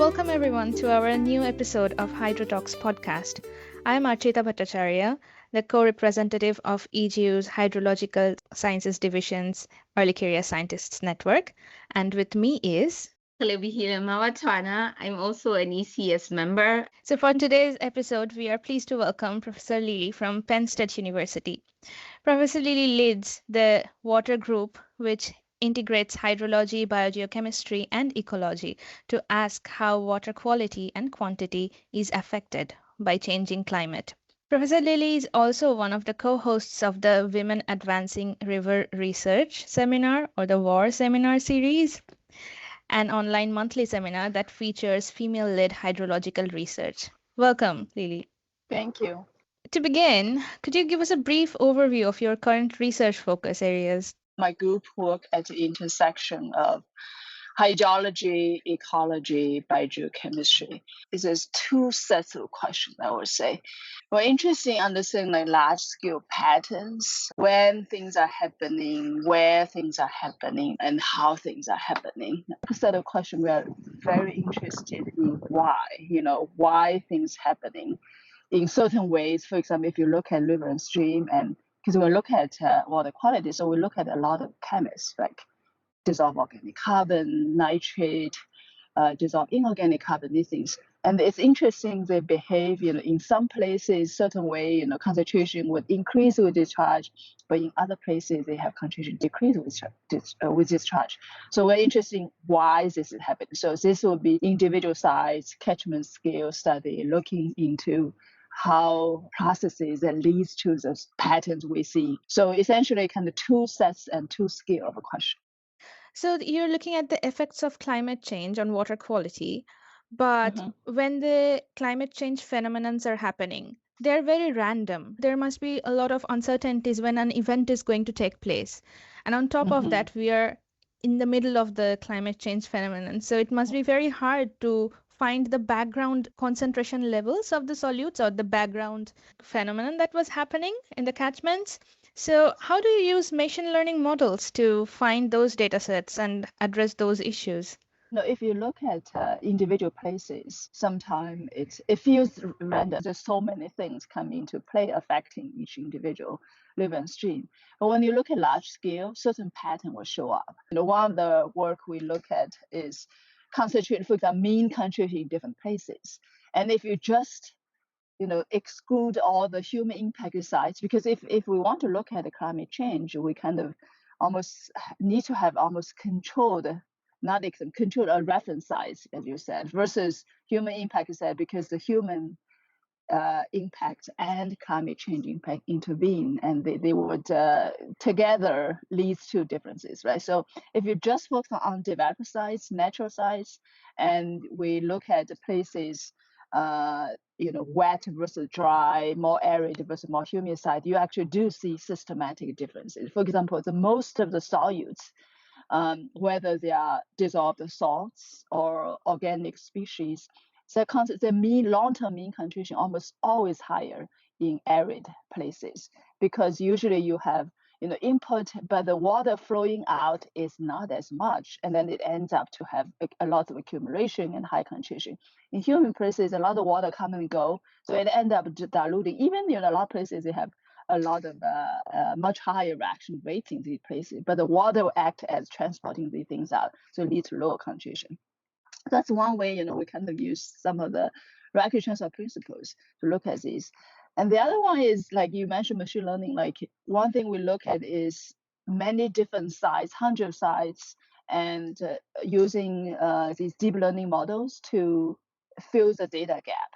Welcome everyone to our new episode of HydroTalks podcast. I am Archita Bhattacharyya, the co-representative of EGU's Hydrological Sciences Division's Early Career Scientists Network, and with me is Relebohile Mabathoana. I'm also an ECS member. So for today's episode, we are pleased to welcome Professor Li from Penn State University. Professor Li leads the water group, which integrates hydrology, biogeochemistry, and ecology to ask how water quality and quantity is affected by changing climate. Professor Lilly is also one of the co-hosts of the Women Advancing River Research Seminar or the WAR Seminar series, an online monthly seminar that features female-led hydrological research. Welcome, Lily. Thank you. To begin, could you give us a brief overview of your current research focus areas? My group work at the intersection of hydrology, ecology, biogeochemistry. This is two sets of questions, I would say. We're interested in understanding like large-scale patterns, when things are happening, where things are happening, and how things are happening. A set of questions we are very interested in why things happening in certain ways. For example, if you look at river and stream, and because we look at water quality, so we look at a lot of chemists, like dissolved organic carbon, nitrate, dissolved inorganic carbon, these things. And it's interesting they behave, in some places, certain way, concentration would increase with discharge, but in other places they have concentration decrease with discharge. So we're interested in why this is happening. So this will be individual size, catchment scale study, looking into how processes that leads to the patterns we see. So essentially kind of two sets and two scale of a question. So you're looking at the effects of climate change on water quality, but when the climate change phenomena are happening, they're very random. There must be a lot of uncertainties when an event is going to take place. And on top of that, we are in the middle of the climate change phenomenon. So it must be very hard to find the background concentration levels of the solutes or the background phenomenon that was happening in the catchments. So how do you use machine learning models to find those data sets and address those issues? If you look at individual places, sometimes it feels random. There's so many things come into play affecting each individual river and stream. But when you look at large scale, certain pattern will show up. One of the work we look at is concentration, for example, mean concentration in different places. And if you just exclude all the human impact sites, because if we want to look at the climate change, we kind of almost need to have almost controlled a reference size, as you said, versus human impact site, because the human impact and climate change impact intervene, and they would together leads to differences, right? So if you just focus on developed sites, natural sites, and we look at the places, wet versus dry, more arid versus more humid site, you actually do see systematic differences. For example, the most of the solutes, whether they are dissolved salts or organic species, the long-term mean concentration almost always higher in arid places, because usually you have input, but the water flowing out is not as much, and then it ends up to have a lot of accumulation and high concentration. In humid places, a lot of water come and go, so it ends up diluting. Even a lot of places they have a lot of much higher reaction rate in these places, but the water will act as transporting these things out, so it leads to lower concentration. That's one way, we kind of use some of the reactive transfer principles to look at this. And the other one is, like you mentioned, machine learning. Like one thing we look at is many different sites, 100 sites, and using these deep learning models to fill the data gap.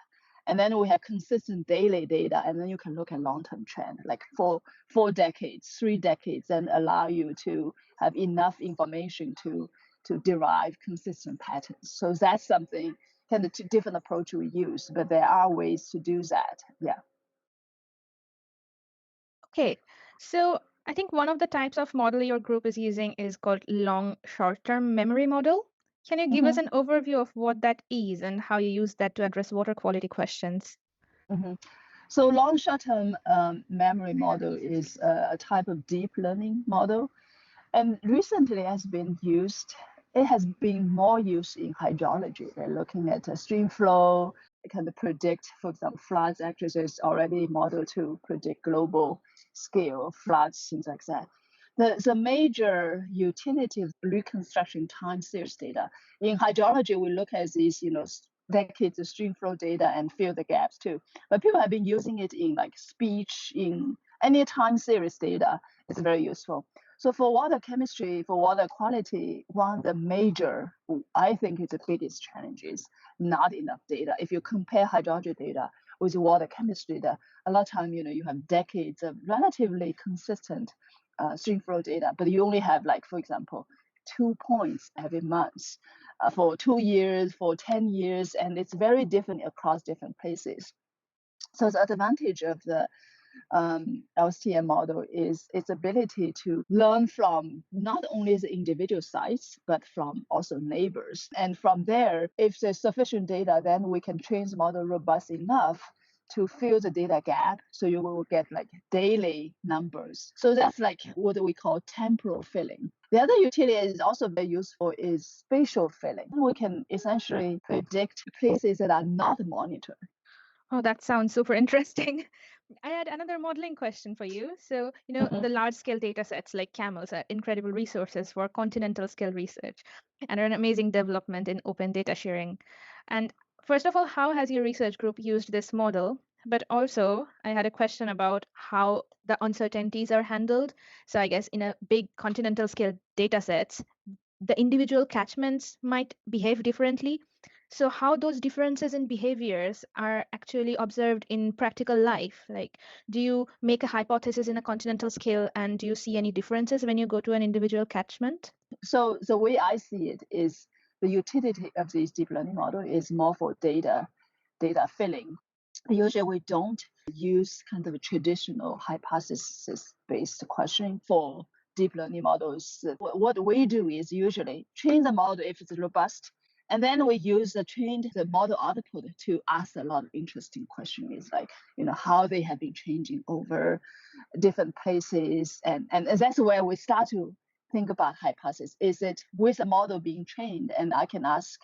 And then we have consistent daily data, and then you can look at long-term trend, like for 4 decades, 3 decades, and allow you to have enough information to derive consistent patterns. So that's something, kind of two different approach we use, but there are ways to do that. Yeah. Okay, so I think one of the types of model your group is using is called long short-term memory model. Can you give us an overview of what that is and how you use that to address water quality questions? So long short-term memory model is a type of deep learning model, and recently has been used it has been more used in hydrology. They're looking at stream flow, it can predict, for example, floods. Actually, there's already a model to predict global scale floods, things like that. The major utility of reconstruction time series data. In hydrology, we look at these, decades of stream flow data and fill the gaps too. But people have been using it in like speech, in any time series data. It's very useful. So for water chemistry, for water quality, one of the major, I think is the biggest challenge is not enough data. If you compare hydrology data with water chemistry data, a lot of time, you have decades of relatively consistent stream flow data, but you only have like, for example, 2 points every month for 2 years, for 10 years, and it's very different across different places. So the advantage of the LSTM model is its ability to learn from not only the individual sites, but from also neighbors. And from there, if there's sufficient data, then we can train the model robust enough to fill the data gap. So you will get like daily numbers. So that's like what we call temporal filling. The other utility is also very useful is spatial filling. We can essentially predict places that are not monitored. Oh, that sounds super interesting. I had another modeling question for you. So, the large scale data sets like camels are incredible resources for continental scale research and are an amazing development in open data sharing. And first of all, how has your research group used this model? But also, I had a question about how the uncertainties are handled. So, I guess in a big continental scale data sets, the individual catchments might behave differently. So how those differences in behaviors are actually observed in practical life? Like, do you make a hypothesis in a continental scale and do you see any differences when you go to an individual catchment? So the way I see it is the utility of this deep learning model is more for data filling. Usually we don't use kind of a traditional hypothesis-based questioning for deep learning models. What we do is usually train the model if it's robust, and then we use the model output to ask a lot of interesting questions, like how they have been changing over different places, and that's where we start to think about hypothesis. Is it with a model being trained, and I can ask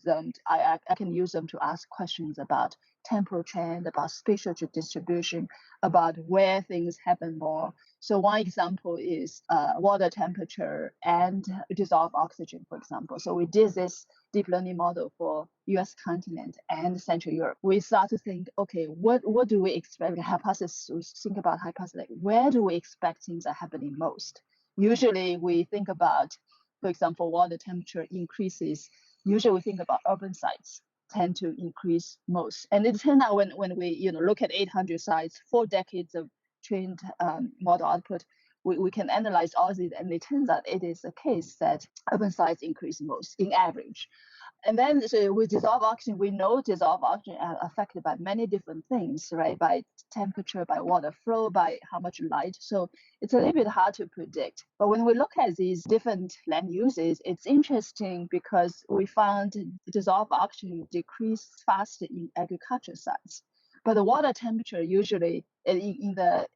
them, I can use them to ask questions about temporal trend, about spatial distribution, about where things happen more. So one example is water temperature and dissolved oxygen, for example. So we did this deep learning model for US continent and Central Europe. We start to think, okay, what do we expect? Hypothesis, think about hypothesis, like where do we expect things are happening most? Usually we think about, for example, water temperature increases. Usually we think about urban sites tend to increase most. And it turned out when we look at 800 sites, 4 decades of trained model output, we can analyze all these, and it turns out it is the case that urban sites increase most in average. And then so with dissolved oxygen, we know dissolved oxygen are affected by many different things, right? By temperature, by water flow, by how much light. So it's a little bit hard to predict. But when we look at these different land uses, it's interesting because we found dissolved oxygen decrease fast in agriculture sites. But the water temperature usually in the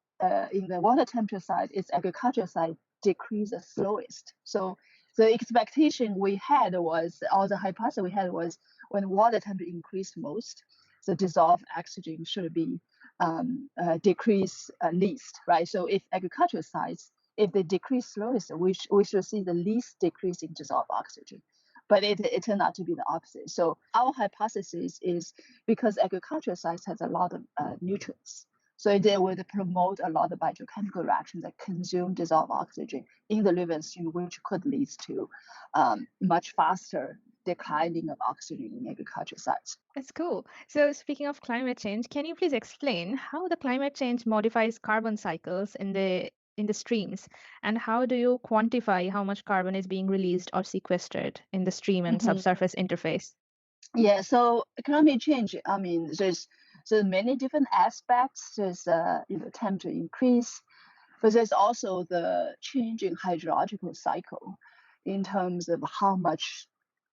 water temperature side, its agriculture side decreases slowest. So the expectation we had was, or the hypothesis we had was, when water temperature increased most, the dissolved oxygen should be decrease least, right? So if agricultural sites, if they decrease slowest, we should see the least decrease in dissolved oxygen. But it turned out to be the opposite. So our hypothesis is because agricultural sites has a lot of nutrients. So they would promote a lot of biogeochemical reactions that consume dissolved oxygen in the living stream, which could lead to much faster declining of oxygen in agriculture sites. That's cool. So speaking of climate change, can you please explain how the climate change modifies carbon cycles in the streams, and how do you quantify how much carbon is being released or sequestered in the stream and subsurface interface? Yeah, so climate change, I mean, there's many different aspects. There's temperature increase, but there's also the change in hydrological cycle in terms of how much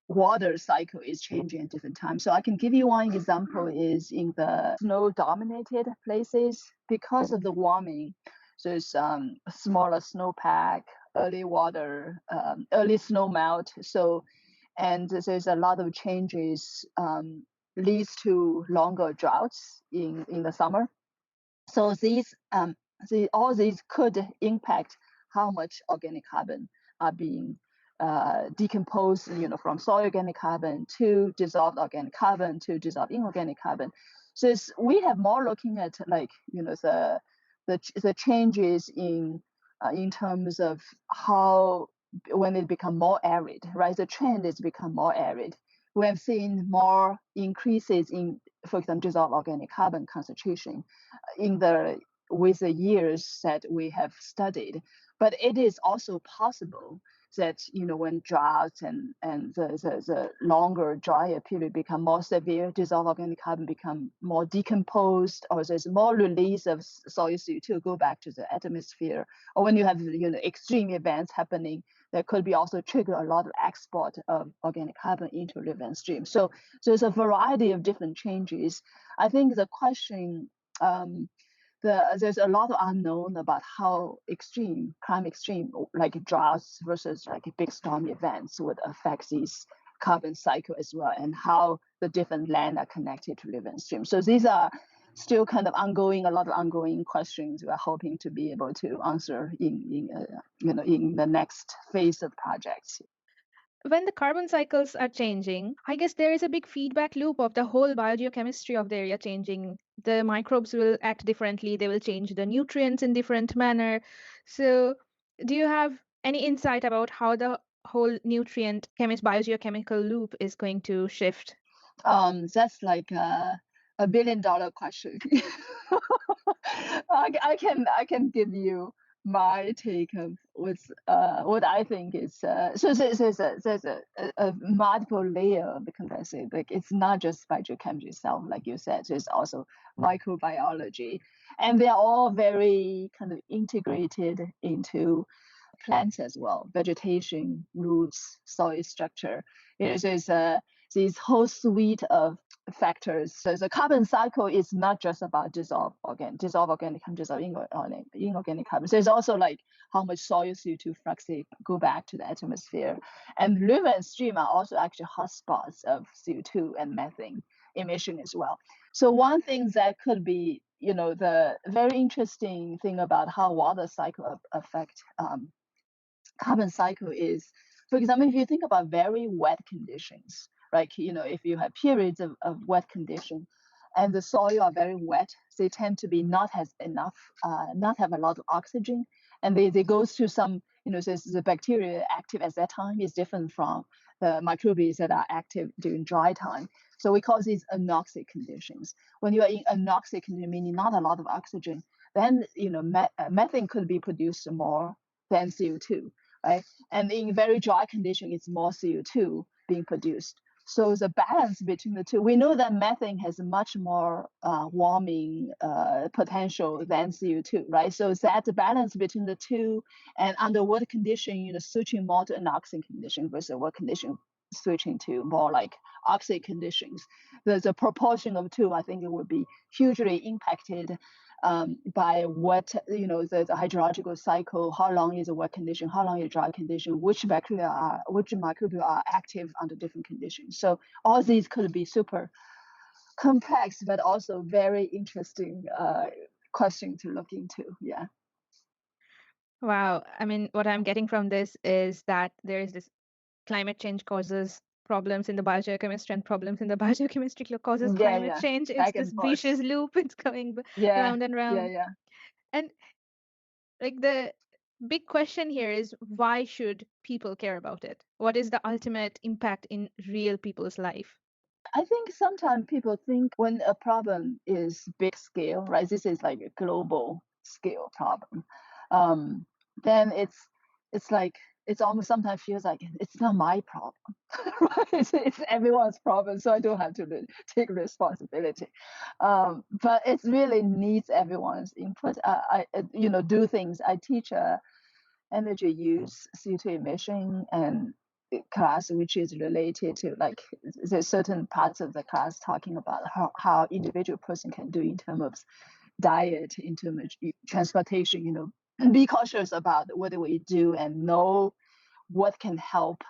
water cycle is changing at different times. So I can give you one example is in the snow-dominated places, because of the warming, there's smaller snowpack, early water, early snow melt. So, and there's a lot of changes, leads to longer droughts in the summer. So all these could impact how much organic carbon are being decomposed, from soil organic carbon to dissolved organic carbon to dissolved inorganic carbon. So we have more looking at the changes in terms of how when it become more arid, right? The trend is become more arid. We have seen more increases in, for example, dissolved organic carbon concentration with the years that we have studied. But it is also possible that when droughts and the longer drier period become more severe, dissolved organic carbon become more decomposed, or there's more release of soil CO2 go back to the atmosphere, or when you have extreme events happening, that could be also trigger a lot of export of organic carbon into river and stream. So there's a variety of different changes. I think the question, there's a lot of unknown about how climate extreme, like droughts versus like big storm events, would affect these carbon cycle as well, and how the different land are connected to river and stream. So these are still kind of a lot of ongoing questions we're hoping to be able to answer in the next phase of projects. When the carbon cycles are changing, I guess there is a big feedback loop of the whole biogeochemistry of the area changing. The microbes will act differently, they will change the nutrients in different manner. So do you have any insight about how the whole nutrient biogeochemical loop is going to shift? That's like a $1 billion question. I can give you my take of what I think is so there's a multiple layer of the complexity. Like it's not just biogeochemistry itself, like you said, there's also microbiology, and they're all very kind of integrated into plants as well, vegetation, roots, soil structure. There's this whole suite of factors. So the carbon cycle is not just about dissolved organic carbon, dissolved inorganic carbon. So it's also like how much soil CO2 fluxes go back to the atmosphere. And river and stream are also actually hotspots of CO2 and methane emission as well. So one thing that could be, the very interesting thing about how water cycle affect carbon cycle is, for example, if you think about very wet conditions, like, if you have periods of wet condition and the soil are very wet, they tend to be not have a lot of oxygen. And they go through some, the bacteria active at that time is different from the microbes that are active during dry time. So we call these anoxic conditions. When you are in anoxic condition, meaning not a lot of oxygen, then, methane could be produced more than CO2. Right? And in very dry condition, it's more CO2 being produced. So the balance between the two, we know that methane has much more warming potential than CO2, right? So that balance between the two, and under what condition, switching more to anoxic condition versus what condition switching to more like oxic conditions. The proportion of two, I think it would be hugely impacted by what, the hydrological cycle, how long is a wet condition, how long is a dry condition, which microbes are active under different conditions. So all these could be super complex, but also very interesting question to look into. Yeah. Wow. I mean, what I'm getting from this is that there is this climate change causes problems in the biogeochemistry, and problems in the biogeochemistry causes climate change. It's this vicious loop. It's going round and round. Yeah. And like the big question here is, why should people care about it? What is the ultimate impact in real people's life? I think sometimes people think when a problem is big scale, right? This is like a global scale problem. Then it's like it's almost sometimes feels like it's not my problem, right? It's everyone's problem, so I don't have to take responsibility. But it really needs everyone's input. I do things. I teach energy use, CO2 emission, and class which is related to like there's certain parts of the class talking about how individual person can do in terms of diet, in terms of transportation, be cautious about what we do and know what can help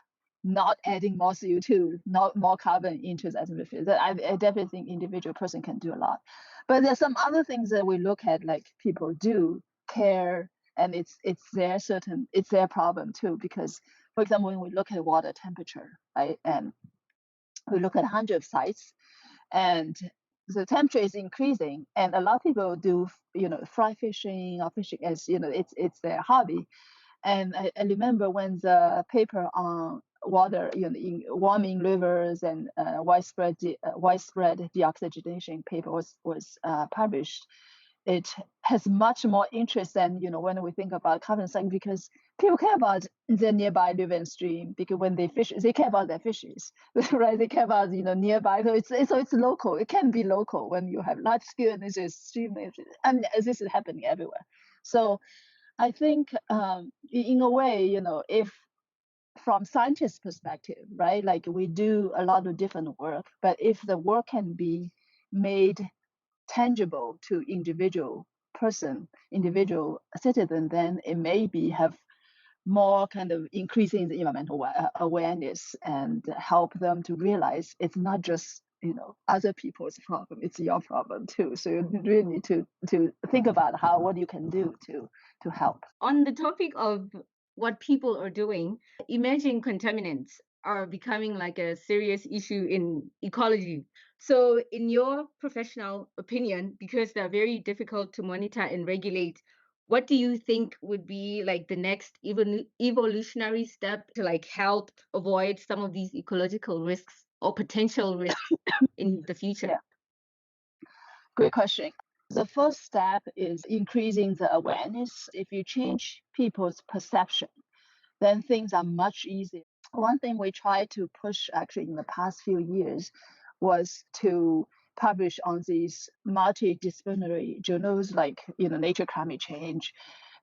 not adding more CO2, not more carbon into the atmosphere. That I definitely think individual person can do a lot. But there's some other things that we look at, like people do care, and it's their problem too. Because, for example, when we look at water temperature, right, and we look at 100 sites, and the temperature is increasing, and a lot of people do, fly fishing or fishing as, it's their hobby. And I remember when the paper on water, in warming rivers and widespread deoxygenation paper was published, it has much more interest than, when we think about carbon cycle, because people care about the nearby river and stream, because when they fish, they care about their fishes, right? They care about, nearby. So it's local. It can be local when you have large scale and it's stream. And this is happening everywhere. So I think in a way, if from scientist perspective, right, like we do a lot of different work, but if the work can be made tangible to individual citizen, then it may be have more kind of increasing the environmental awareness and help them to realize it's not just other people's problem, it's your problem too. So you really need to think about what you can do to help. On the topic of what people are doing, emerging contaminants are becoming like a serious issue in ecology. So, in your professional opinion, because they're very difficult to monitor and regulate, what do you think would be like the next evolutionary step to like help avoid some of these ecological risks or potential risks in the future? Yeah. Great question. The first step is increasing the awareness. If you change people's perception, then things are much easier. One thing we tried to push actually in the past few years was to publish on these multidisciplinary journals like Nature Climate Change,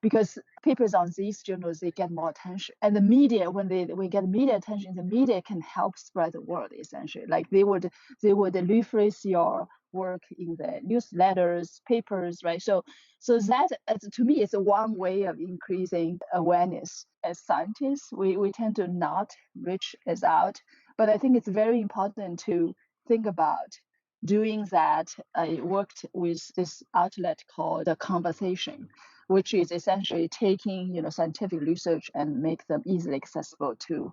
because papers on these journals, they get more attention, and the media, when we get media attention, the media can help spread the word essentially. Like they would rephrase your work in the newsletters, papers, right? So that, to me, is one way of increasing awareness. As scientists, we tend to not reach as out, but I think it's very important to think about doing that. I worked with this outlet called The Conversation, which is essentially taking scientific research and make them easily accessible to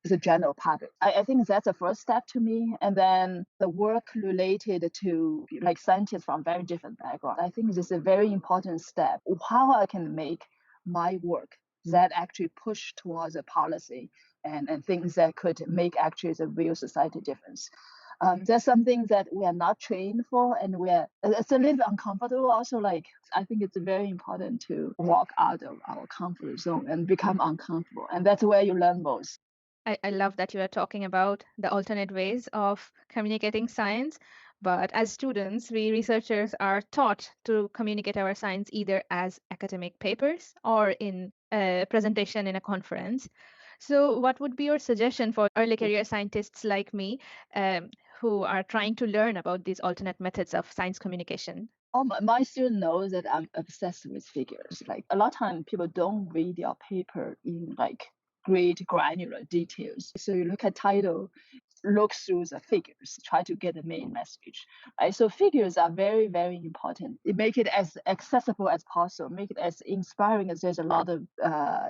the general public. I think that's the first step to me. And then the work related to like scientists from very different backgrounds, I think this is a very important step. How I can make my work that actually push towards a policy and things that could make actually the real society difference. That's something that we are not trained for, and it's a little bit uncomfortable. Also, like I think it's very important to walk out of our comfort zone and become uncomfortable, and that's where you learn most. I love that you are talking about the alternate ways of communicating science. But as students, we researchers are taught to communicate our science either as academic papers or in a presentation in a conference. So, what would be your suggestion for early career scientists like me who are trying to learn about these alternate methods of science communication? My student knows that I'm obsessed with figures. Like a lot of times people don't read your paper in like great granular details. So you look at title, look through the figures, try to get the main message. Right? So figures are very, very important. It make it as accessible as possible, make it as inspiring as there's a lot of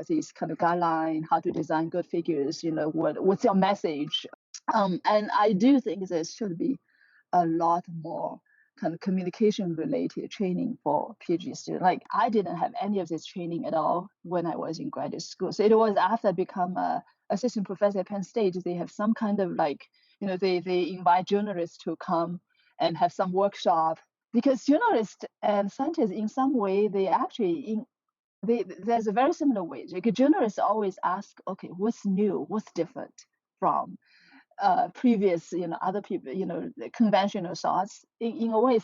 these kind of guideline, how to design good figures, what's your message. And I do think there should be a lot more kind of communication related training for PhD students. Like I didn't have any of this training at all when I was in graduate school. So it was after I become a assistant professor at Penn State, they have some kind of like, they invite journalists to come and have some workshop, because journalists and scientists in some way, they actually there's a very similar way. Like journalists always ask, okay, what's new, what's different from previous, other people, the conventional thoughts. In a way,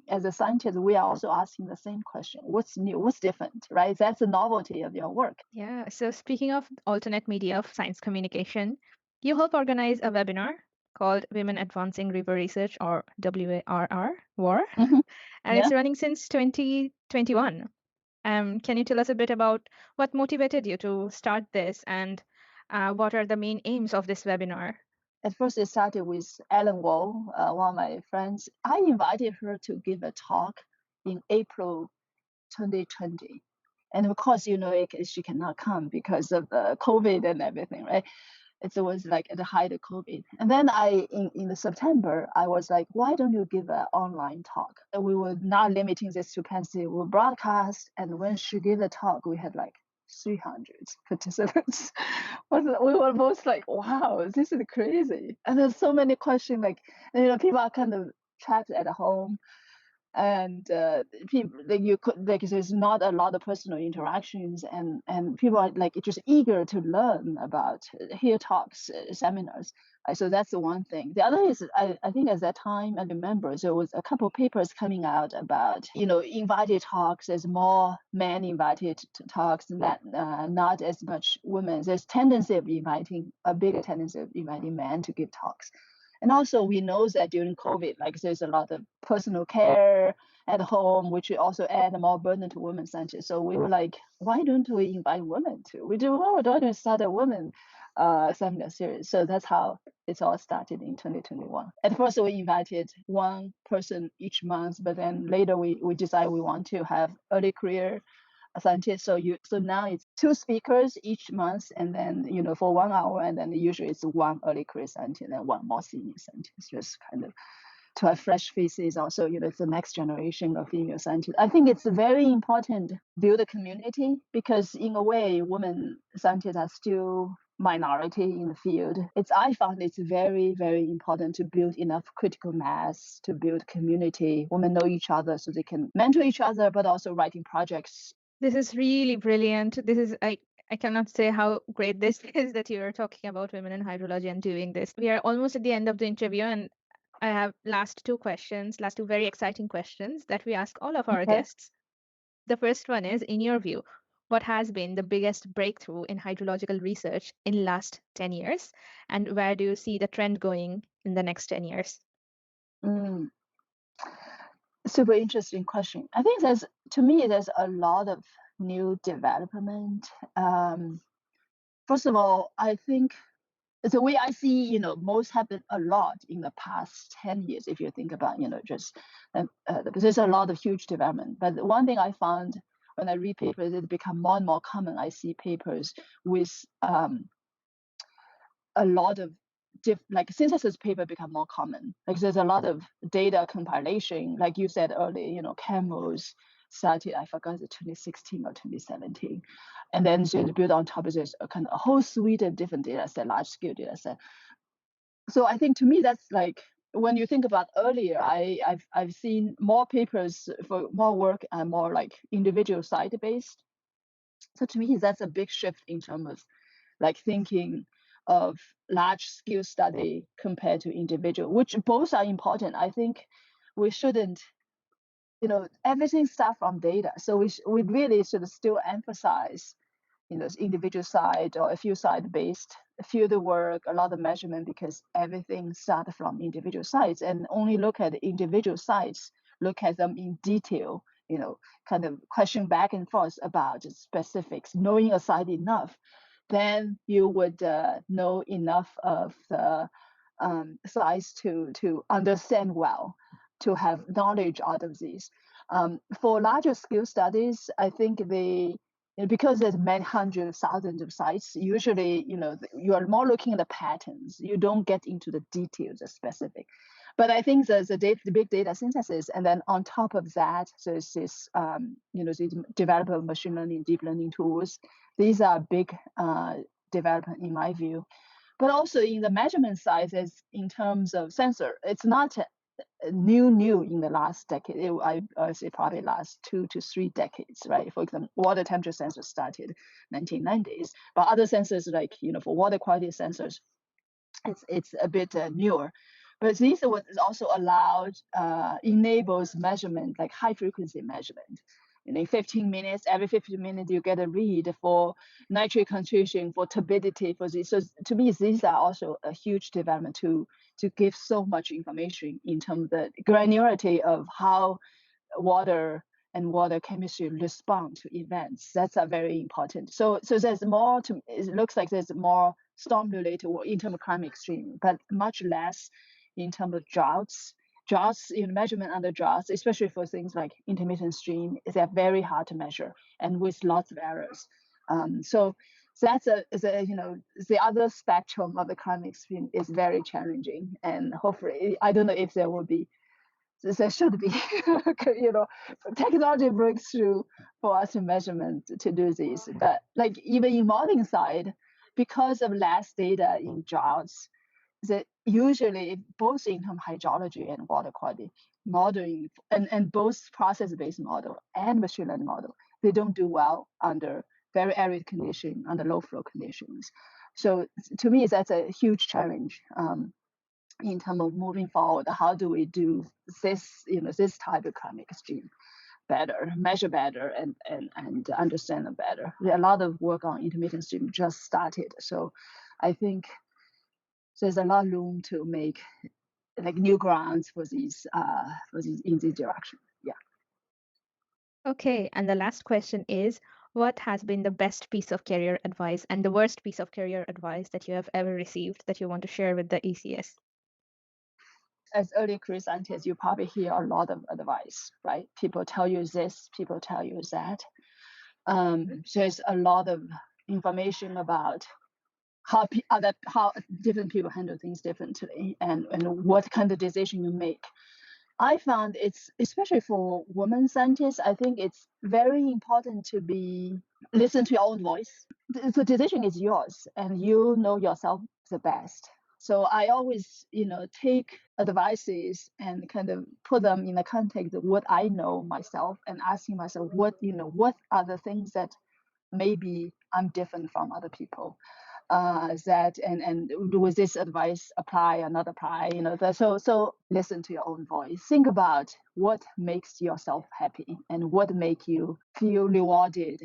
as a scientist, we are also asking the same question: what's new? What's different? Right? That's the novelty of your work. Yeah. So, speaking of alternate media of science communication, you help organize a webinar called Women Advancing River Research, or WARR, WAR, and Yeah. it's running since 2021. Can you tell us a bit about what motivated you to start this, and what are the main aims of this webinar? At first, it started with Ellen Wall, one of my friends. I invited her to give a talk in April 2020. And of course, she cannot come because of COVID and everything, right? It was like at the height of COVID. And then in the September, I was like, why don't you give an online talk? And we were not limiting this to Penn State, we will broadcast. And when she gave the talk, we had like 300 participants. We were both like, wow, this is crazy. And there's so many questions, like, people are kind of trapped at home, and people there's not a lot of personal interactions, and people are like just eager to learn about hear talks, seminars. So that's the one thing. The other is I think at that time I remember there was a couple of papers coming out about invited talks. There's more men invited to talks, not as much women. There's a bigger tendency of inviting men to give talks. And also we know that during COVID, like there's a lot of personal care at home, which also add more burden to women scientists. So we were like, why don't we invite women to? Why don't we start a women seminar series? So that's how it's all started in 2021. At first we invited one person each month, but then later we decided we want to have early career scientists. So now it's 2 speakers each month, and then for 1 hour, and then usually it's one early career scientist and one more senior scientist, just kind of to have fresh faces. Also, it's the next generation of female scientists. I think it's very important to build a community, because in a way, women scientists are still minority in the field. I found it's very, very important to build enough critical mass, to build community. Women know each other so they can mentor each other, but also writing projects. This is really brilliant. I cannot say how great this is that you're talking about women in hydrology and doing this. We are almost at the end of the interview, and I have last two very exciting questions that we ask all of our guests. The first one is, in your view, what has been the biggest breakthrough in hydrological research in last 10 years? And where do you see the trend going in the next 10 years? Super interesting question. I think there's a lot of new development. First of all, I think the way I see, most happened a lot in the past 10 years. If you think about, there's a lot of huge development. But one thing I found when I read papers, it become more and more common. I see papers with a lot of like synthesis paper become more common. Like there's a lot of data compilation, like you said earlier, Camels started, I forgot, 2016 or 2017. And then so build on top of this a whole suite of different data set, large scale data set. So I think to me, that's like, when you think about earlier, I've seen more papers for more work and more like individual site based. So to me, that's a big shift in terms of like thinking of large scale study compared to individual, which both are important. I think we shouldn't, everything starts from data. So we really should still emphasize, individual site or a few site based field work, a lot of measurement, because everything starts from individual sites, and only look at individual sites, look at them in detail, kind of question back and forth about specifics, knowing a site enough, then you would know enough of the sites to understand well, to have knowledge out of these. For larger scale studies, I think because there's many hundreds, thousands of sites, usually, you are more looking at the patterns. You don't get into the details, the specific. But I think the big data synthesis, and then on top of that, there's this, these development machine learning, deep learning tools. These are big development in my view. But also in the measurement side, in terms of sensor, it's not new in the last decade. I say probably last 2 to 3 decades, right? For example, water temperature sensors started 1990s, but other sensors like, for water quality sensors, it's a bit newer. But these was also allowed, enables measurement, like high frequency measurement. In 15 minutes, every 15 minutes, you get a read for nitrate concentration, for turbidity, for this. So to me, these are also a huge development to give so much information in terms of the granularity of how water and water chemistry respond to events. That's a very important. So there's more to, it looks like there's more storm related or in terms of climate extreme, but much less in terms of droughts. Droughts, measurement under droughts, especially for things like intermittent stream, they're very hard to measure and with lots of errors. So that's the other spectrum of the climate extreme is very challenging, and hopefully, I don't know if there should be, technology breakthrough for us to measurement to do this. But like even in modeling side, because of less data in droughts, that usually both in terms of hydrology and water quality modeling and both process-based model and machine learning model, they don't do well under very arid condition, under low flow conditions. So to me, that's a huge challenge. In terms of moving forward, how do we do this, this type of climate extreme better, measure better, and understand them better? A lot of work on intermittent stream just started, so I think there's a lot of room to make like new grounds for these in this direction. Yeah. Okay, and the last question is, what has been the best piece of career advice and the worst piece of career advice that you have ever received that you want to share with the ECS? As early career scientists, you probably hear a lot of advice, right? People tell you this, people tell you that. There's a lot of information about how different people handle things differently, and what kind of decision you make. I found it's, especially for women scientists, I think it's very important to listen to your own voice. The decision is yours, and you know yourself the best. So I always, take advices and kind of put them in the context of what I know myself, and asking myself what are the things that maybe I'm different from other people. That and was this advice apply or not apply? So listen to your own voice. Think about what makes yourself happy and what make you feel rewarded.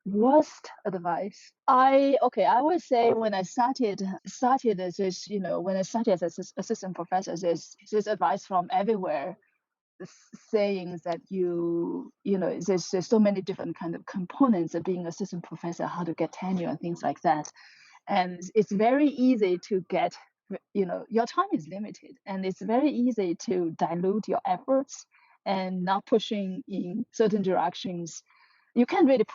Worst advice, I would say when I started as this, when I started as assistant professor, there's advice from everywhere saying that there's so many different kind of components of being assistant professor, how to get tenure and things like that. And it's very easy to get, your time is limited, and it's very easy to dilute your efforts and not pushing in certain directions. You can't really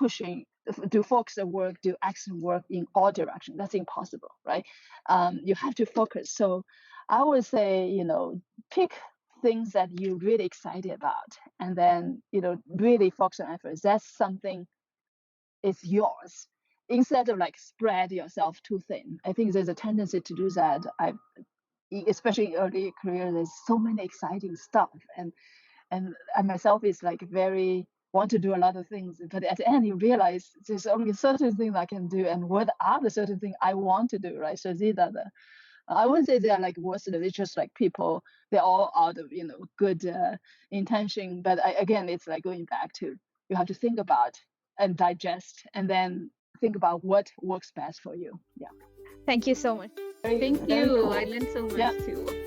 do focus work, do excellent work in all directions. That's impossible, right? You have to focus. So I would say, pick things that you're really excited about, and then, really focus on efforts. That's something is yours, instead of like spread yourself too thin. I think there's a tendency to do that. Especially in early career, there's so many exciting stuff, and I myself is like very want to do a lot of things, but at the end you realize there's only certain things I can do, and what are the certain things I want to do, right? So these are I wouldn't say they're like worse. It's just like people, they're all out of good intention, but again, it's like going back to, you have to think about and digest, and then think about what works best for you. Yeah. Thank you so much. Thank you. Cool. I learned so much too.